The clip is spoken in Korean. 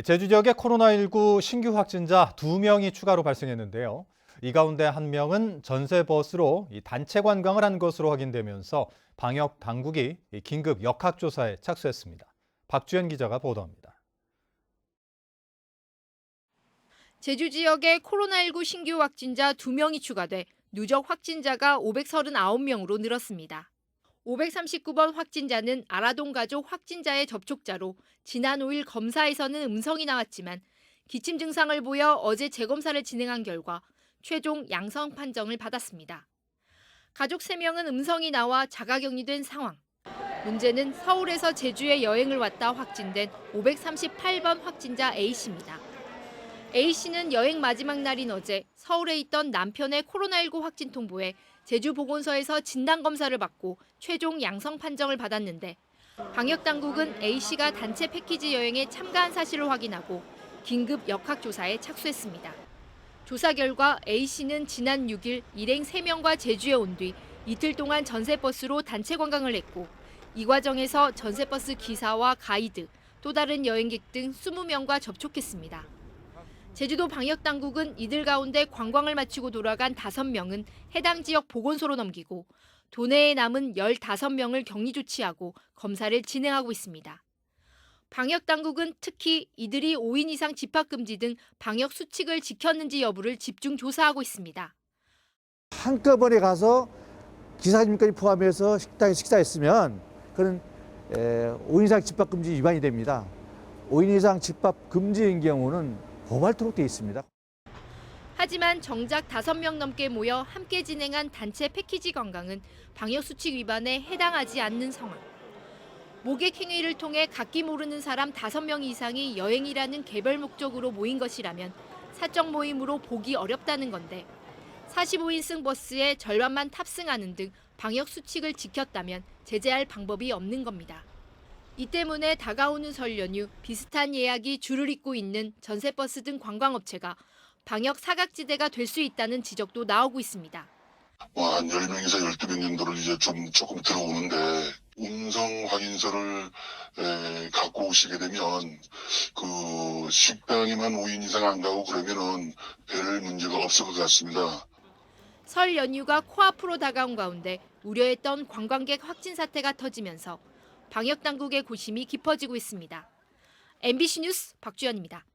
제주 지역에 코로나19 신규 확진자 2명이 추가로 발생했는데요. 이 가운데 1명은 전세버스로 단체 관광을 한 것으로 확인되면서 방역 당국이 긴급 역학조사에 착수했습니다. 박주연 기자가 보도합니다. 제주 지역에 코로나19 신규 확진자 2명이 추가돼 누적 확진자가 539명으로 늘었습니다. 539번 확진자는 아라동 가족 확진자의 접촉자로 지난 5일 검사에서는 음성이 나왔지만 기침 증상을 보여 어제 재검사를 진행한 결과 최종 양성 판정을 받았습니다. 가족 3명은 음성이 나와 자가격리된 상황. 문제는 서울에서 제주에 여행을 왔다 확진된 538번 확진자 A씨입니다. A씨는 여행 마지막 날인 어제 서울에 있던 남편의 코로나19 확진 통보에 제주보건소에서 진단검사를 받고 최종 양성 판정을 받았는데 방역당국은 A씨가 단체 패키지 여행에 참가한 사실을 확인하고 긴급 역학조사에 착수했습니다. 조사 결과 A씨는 지난 6일 일행 3명과 제주에 온 뒤 이틀 동안 전세버스로 단체 관광을 했고 이 과정에서 전세버스 기사와 가이드, 또 다른 여행객 등 20명과 접촉했습니다. 제주도 방역당국은 이들 가운데 관광을 마치고 돌아간 5명은 해당 지역 보건소로 넘기고 도내에 남은 15명을 격리 조치하고 검사를 진행하고 있습니다. 방역당국은 특히 이들이 5인 이상 집합금지 등 방역 수칙을 지켰는지 여부를 집중 조사하고 있습니다. 한꺼번에 가서 기사님까지 포함해서 식당에 식사했으면 그건 5인 이상 집합금지 위반이 됩니다. 5인 이상 집합금지인 경우는 고발토록 되어 있습니다. 하지만 정작 5명 넘게 모여 함께 진행한 단체 패키지 관광은 방역수칙 위반에 해당하지 않는 상황. 모객 행위를 통해 각기 모르는 사람 5명 이상이 여행이라는 개별 목적으로 모인 것이라면 사적 모임으로 보기 어렵다는 건데 45인승 버스에 절반만 탑승하는 등 방역수칙을 지켰다면 제재할 방법이 없는 겁니다. 이 때문에 다가오는 설 연휴 비슷한 예약이 줄을 잇고 있는 전세버스 등 관광업체가 방역 사각지대가 될 수 있다는 지적도 나오고 있습니다. 한 10명에서 12명 정도를 이제 조금 들어오는데 음성 확인서를 갖고 오시게 되면 그 식당에만 5인 이상 안 가고 그러면은 별 문제가 없을 것 같습니다. 설 연휴가 코앞으로 다가온 가운데 우려했던 관광객 확진 사태가 터지면서 방역당국의 고심이 깊어지고 있습니다. MBC 뉴스 박주연입니다.